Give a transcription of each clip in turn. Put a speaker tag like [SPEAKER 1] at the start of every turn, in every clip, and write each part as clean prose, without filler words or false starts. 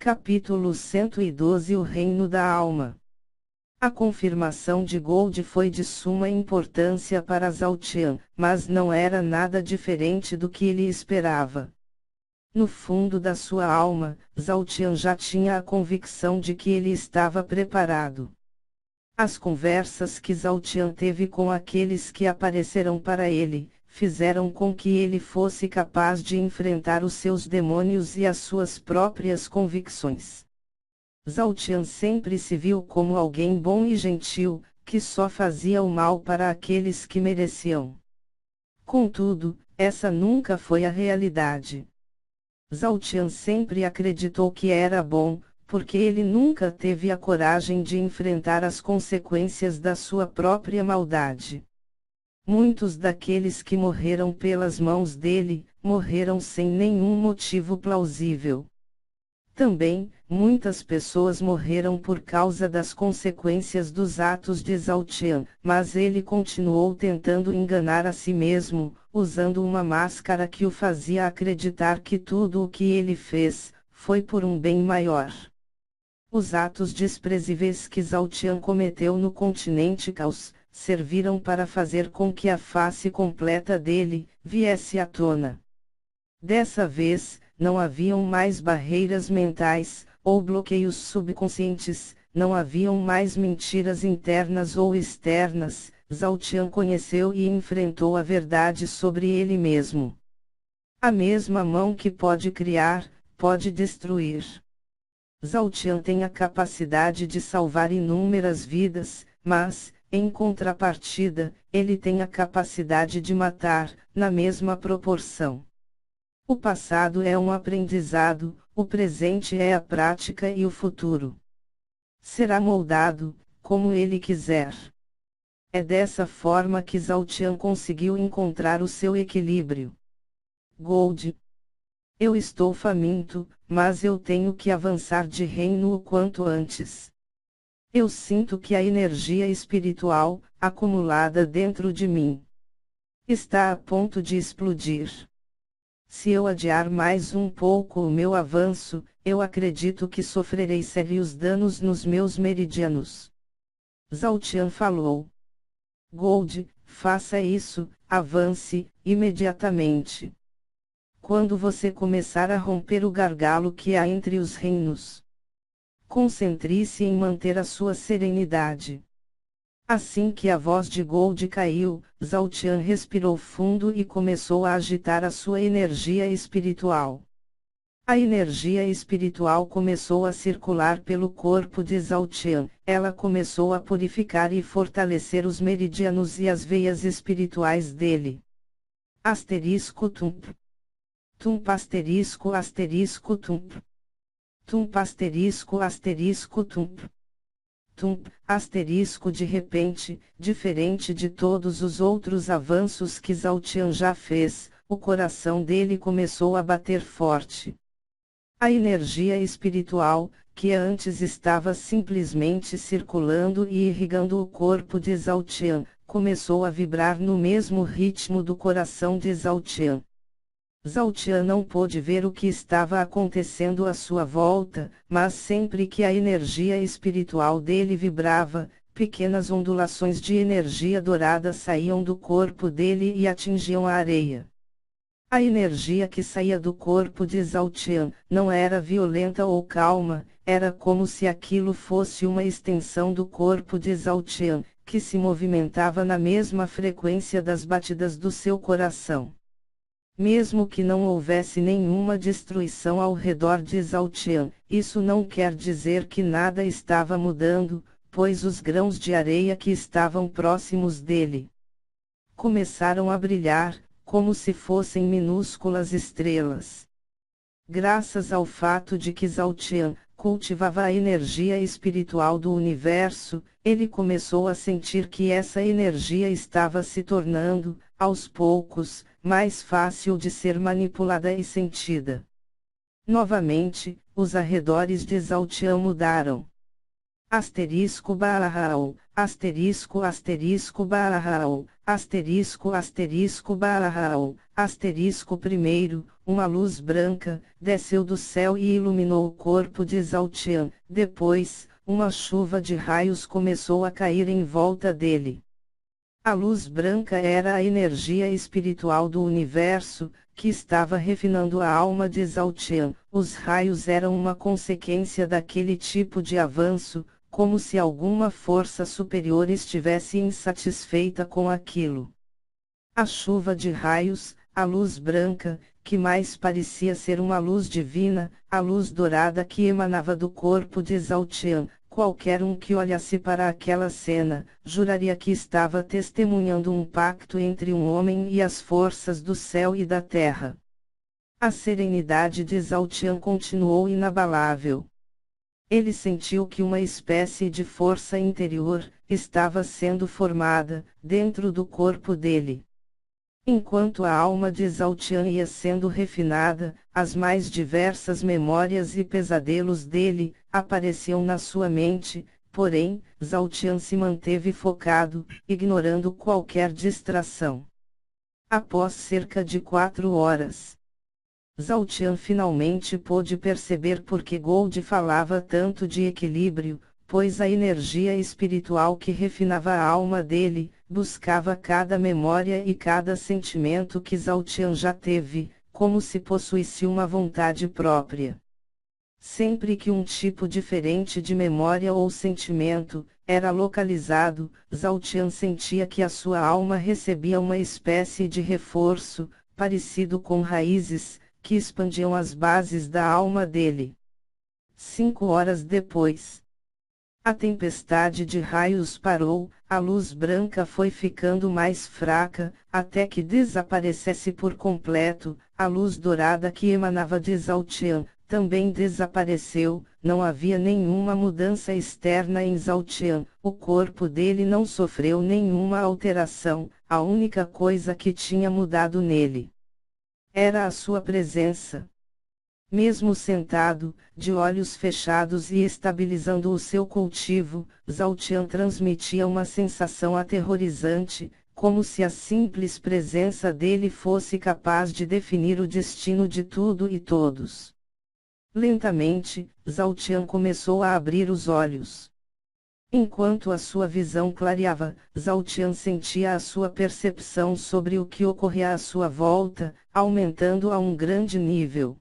[SPEAKER 1] Capítulo 112 O Reino da Alma. A confirmação de Gold foi de suma importância para Zhao Tian, mas não era nada diferente do que ele esperava. No fundo da sua alma, Zhao Tian já tinha a convicção de que ele estava preparado. As conversas que Zhao Tian teve com aqueles que apareceram para ele, fizeram com que ele fosse capaz de enfrentar os seus demônios e as suas próprias convicções. Zhao Tian sempre se viu como alguém bom e gentil, que só fazia o mal para aqueles que mereciam. Contudo, essa nunca foi a realidade. Zhao Tian sempre acreditou que era bom, porque ele nunca teve a coragem de enfrentar as consequências da sua própria maldade. Muitos daqueles que morreram pelas mãos dele, morreram sem nenhum motivo plausível. Também, muitas pessoas morreram por causa das consequências dos atos de Zhao Tian, mas ele continuou tentando enganar a si mesmo, usando uma máscara que o fazia acreditar que tudo o que ele fez, foi por um bem maior. Os atos desprezíveis que Zhao Tian cometeu no continente Caos, serviram para fazer com que a face completa dele, viesse à tona. Dessa vez, não haviam mais barreiras mentais, ou bloqueios subconscientes, não haviam mais mentiras internas ou externas, Zhao Tian conheceu e enfrentou a verdade sobre ele mesmo. A mesma mão que pode criar, pode destruir. Zhao Tian tem a capacidade de salvar inúmeras vidas, mas, em contrapartida, ele tem a capacidade de matar, na mesma proporção. O passado é um aprendizado, o presente é a prática e o futuro será moldado, como ele quiser. É dessa forma que Zhao Tian conseguiu encontrar o seu equilíbrio. Gold. Eu estou faminto, mas eu tenho que avançar de reino o quanto antes. Eu sinto que a energia espiritual, acumulada dentro de mim, está a ponto de explodir. Se eu adiar mais um pouco o meu avanço, eu acredito que sofrerei sérios danos nos meus meridianos. Zhao Tian falou. Gold, faça isso, avance, imediatamente. Quando você começar a romper o gargalo que há entre os reinos, concentre-se em manter a sua serenidade. Assim que a voz de Gold caiu, Zhao Tian respirou fundo e começou a agitar a sua energia espiritual. A energia espiritual começou a circular pelo corpo de Zhao Tian, ela começou a purificar e fortalecer os meridianos e as veias espirituais dele. Asterisco tump. Tump asterisco asterisco tump. Tump asterisco asterisco tump. Tump, asterisco de repente, diferente de todos os outros avanços que Zhao Tian já fez, o coração dele começou a bater forte. A energia espiritual, que antes estava simplesmente circulando e irrigando o corpo de Zhao Tian, começou a vibrar no mesmo ritmo do coração de Zhao Tian. Zhao Tian não pôde ver o que estava acontecendo à sua volta, mas sempre que a energia espiritual dele vibrava, pequenas ondulações de energia dourada saíam do corpo dele e atingiam a areia. A energia que saía do corpo de Zhao Tian não era violenta ou calma, era como se aquilo fosse uma extensão do corpo de Zhao Tian, que se movimentava na mesma frequência das batidas do seu coração. Mesmo que não houvesse nenhuma destruição ao redor de Zhao Tian, isso não quer dizer que nada estava mudando, pois os grãos de areia que estavam próximos dele começaram a brilhar, como se fossem minúsculas estrelas. Graças ao fato de que Zhao Tian cultivava a energia espiritual do universo, ele começou a sentir que essa energia estava se tornando, aos poucos, mais fácil de ser manipulada e sentida. Novamente, os arredores de Zhao Tian mudaram. Asterisco barra asterisco asterisco barra Baal, primeiro, uma luz branca, desceu do céu e iluminou o corpo de Zaltian, depois, uma chuva de raios começou a cair em volta dele. A luz branca era a energia espiritual do universo, que estava refinando a alma de Zaltian. Os raios eram uma consequência daquele tipo de avanço, como se alguma força superior estivesse insatisfeita com aquilo. A chuva de raios, a luz branca, que mais parecia ser uma luz divina, a luz dourada que emanava do corpo de Zaltian. Qualquer um que olhasse para aquela cena, juraria que estava testemunhando um pacto entre um homem e as forças do céu e da terra. A serenidade de Zaltian continuou inabalável. Ele sentiu que uma espécie de força interior estava sendo formada dentro do corpo dele. Enquanto a alma de Zaltian ia sendo refinada, as mais diversas memórias e pesadelos dele apareciam na sua mente, porém, Zaltian se manteve focado, ignorando qualquer distração. Após cerca de 4 horas, Zaltian finalmente pôde perceber por que Gold falava tanto de equilíbrio, pois a energia espiritual que refinava a alma dele, buscava cada memória e cada sentimento que Zaltian já teve, como se possuísse uma vontade própria. Sempre que um tipo diferente de memória ou sentimento era localizado, Zaltian sentia que a sua alma recebia uma espécie de reforço, parecido com raízes, que expandiam as bases da alma dele. 5 horas depois, a tempestade de raios parou, a luz branca foi ficando mais fraca, até que desaparecesse por completo. A luz dourada que emanava de Zaltian também desapareceu. Não havia nenhuma mudança externa em Zaltian, o corpo dele não sofreu nenhuma alteração, a única coisa que tinha mudado nele era a sua presença. Mesmo sentado, de olhos fechados e estabilizando o seu cultivo, Zaltian transmitia uma sensação aterrorizante, como se a simples presença dele fosse capaz de definir o destino de tudo e todos. Lentamente, Zaltian começou a abrir os olhos. Enquanto a sua visão clareava, Zaltian sentia a sua percepção sobre o que ocorria à sua volta, aumentando a um grande nível.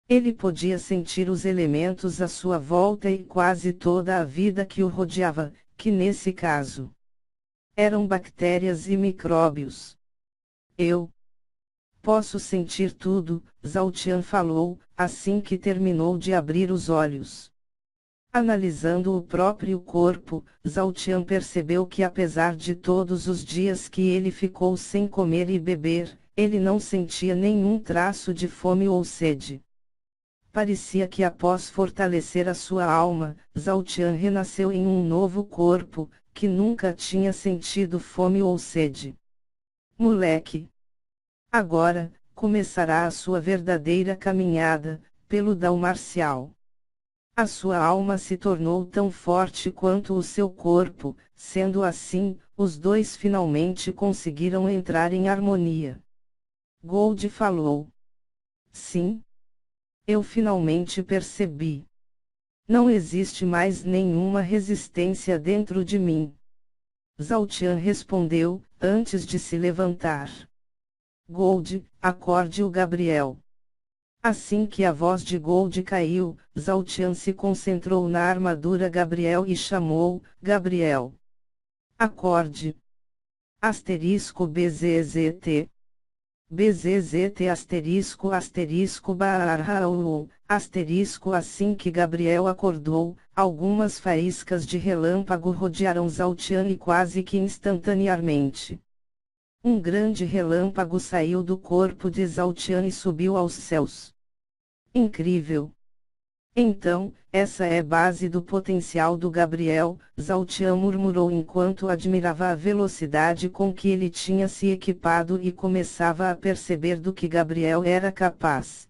[SPEAKER 1] Ele podia sentir os elementos à sua volta e quase toda a vida que o rodeava, que nesse caso eram bactérias e micróbios. Eu posso sentir tudo, Zaltian falou, assim que terminou de abrir os olhos. Analisando o próprio corpo, Zaltian percebeu que apesar de todos os dias que ele ficou sem comer e beber, ele não sentia nenhum traço de fome ou sede. Parecia que após fortalecer a sua alma, Zaltian renasceu em um novo corpo, que nunca tinha sentido fome ou sede. Moleque! Agora, começará a sua verdadeira caminhada, pelo Dao Marcial. A sua alma se tornou tão forte quanto o seu corpo, sendo assim, os dois finalmente conseguiram entrar em harmonia. Gold falou. Sim. Eu finalmente percebi. Não existe mais nenhuma resistência dentro de mim. Zaltian respondeu, antes de se levantar. Gold, acorde o Gabriel. Assim que a voz de Gold caiu, Zaltian se concentrou na armadura Gabriel e chamou, Gabriel. Acorde. Asterisco BZZT. BZZT asterisco barrau, asterisco. Assim que Gabriel acordou, algumas faíscas de relâmpago rodearam Zaltian e quase que instantaneamente um grande relâmpago saiu do corpo de Zaltian e subiu aos céus. Incrível! Então, essa é a base do potencial do Gabriel, Zaltian murmurou enquanto admirava a velocidade com que ele tinha se equipado e começava a perceber do que Gabriel era capaz.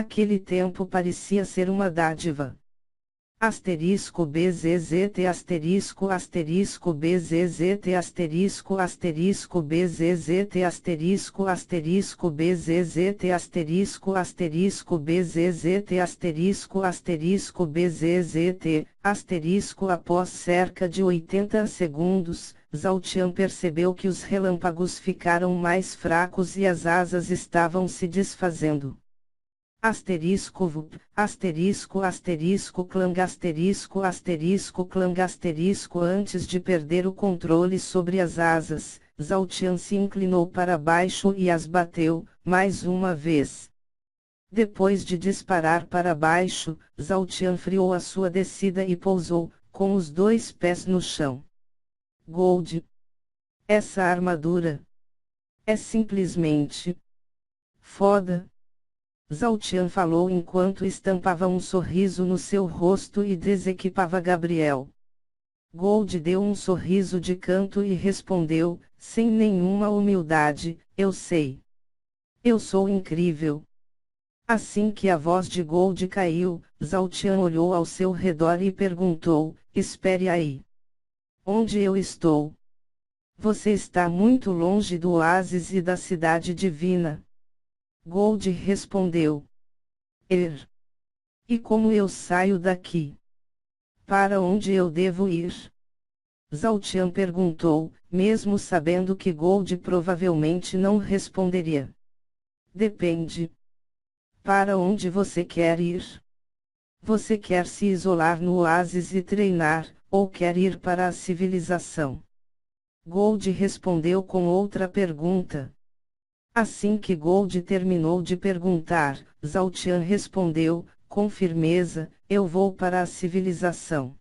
[SPEAKER 1] Aquele tempo parecia ser uma dádiva. Asterisco BZZT asterisco asterisco BZZT asterisco asterisco BZZT asterisco asterisco BZZT asterisco asterisco BZZT asterisco asterisco BZZT asterisco. Após cerca de 80 segundos, Zhao Qian percebeu que os relâmpagos ficaram mais fracos e as asas estavam se desfazendo. Asterisco VUP, asterisco asterisco clang asterisco asterisco clang asterisco. Antes de perder o controle sobre as asas, Zhao Qian se inclinou para baixo e as bateu, mais uma vez. Depois de disparar para baixo, Zhao Qian freou a sua descida e pousou, com os 2 pés no chão. Gold. Essa armadura é simplesmente foda. Zhao Qian falou enquanto estampava um sorriso no seu rosto e desequipava Gabriel. Gold deu um sorriso de canto e respondeu, sem nenhuma humildade, eu sei. Eu sou incrível. Assim que a voz de Gold caiu, Zhao Qian olhou ao seu redor e perguntou, espere aí. Onde eu estou? Você está muito longe do oásis e da cidade divina. Gold respondeu. E como eu saio daqui? Para onde eu devo ir? Zhao Qian perguntou, mesmo sabendo que Gold provavelmente não responderia. Depende. Para onde você quer ir? Você quer se isolar no oásis e treinar, ou quer ir para a civilização? Gold respondeu com outra pergunta. Assim que Gold terminou de perguntar, Zhao Qian respondeu, com firmeza, eu vou para a civilização.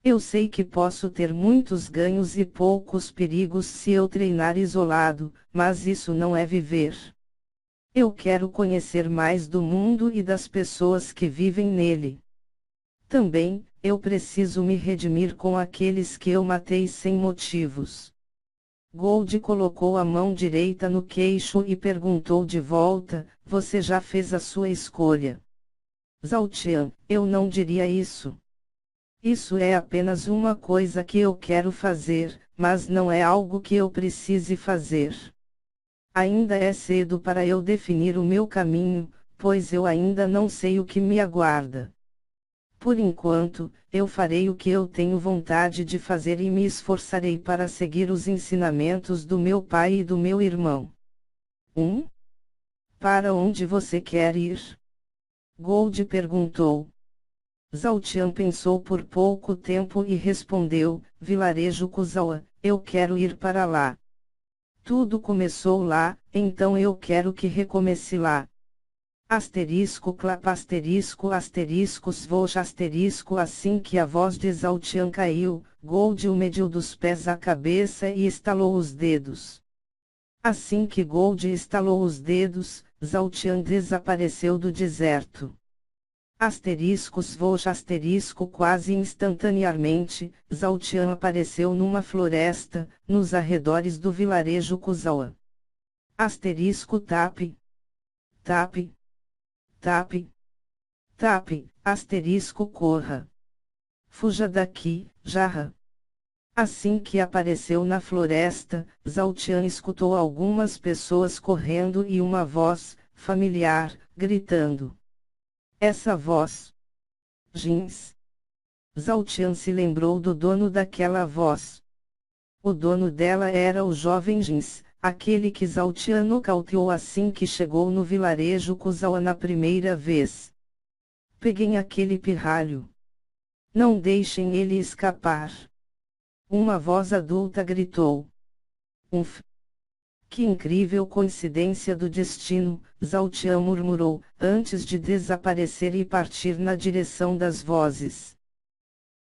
[SPEAKER 1] Eu sei que posso ter muitos ganhos e poucos perigos se eu treinar isolado, mas isso não é viver. Eu quero conhecer mais do mundo e das pessoas que vivem nele. Também, eu preciso me redimir com aqueles que eu matei sem motivos. Gold colocou a mão direita no queixo e perguntou de volta, você já fez a sua escolha? Zhao Qian, eu não diria isso. Isso é apenas uma coisa que eu quero fazer, mas não é algo que eu precise fazer. Ainda é cedo para eu definir o meu caminho, pois eu ainda não sei o que me aguarda. Por enquanto, eu farei o que eu tenho vontade de fazer e me esforçarei para seguir os ensinamentos do meu pai e do meu irmão. Para onde você quer ir? Gold perguntou. Zhao Qian pensou por pouco tempo e respondeu, vilarejo Kuzawa, eu quero ir para lá. Tudo começou lá, então eu quero que recomece lá. Asterisco clap asterisco asterisco svosh asterisco. Assim que a voz de Zhao Qian caiu, Gold o mediu dos pés à cabeça e estalou os dedos. Assim que Gold estalou os dedos, Zhao Qian desapareceu do deserto. Asterisco svosh asterisco. Quase instantaneamente, Zhao Qian apareceu numa floresta, nos arredores do vilarejo Kuzawa. Asterisco tap. Tap. Tap. Tap, asterisco corra. Fuja daqui, jarra. Assim que apareceu na floresta, Zhao Qian escutou algumas pessoas correndo e uma voz, familiar, gritando. Essa voz. Jeans. Zhao Qian se lembrou do dono daquela voz. O dono dela era o jovem Jeans, aquele que Zhao Qian nocauteou assim que chegou no vilarejo Kuzawa na primeira vez. Peguem aquele pirralho. Não deixem ele escapar. Uma voz adulta gritou. Que incrível coincidência do destino, Zhao Qian murmurou, antes de desaparecer e partir na direção das vozes.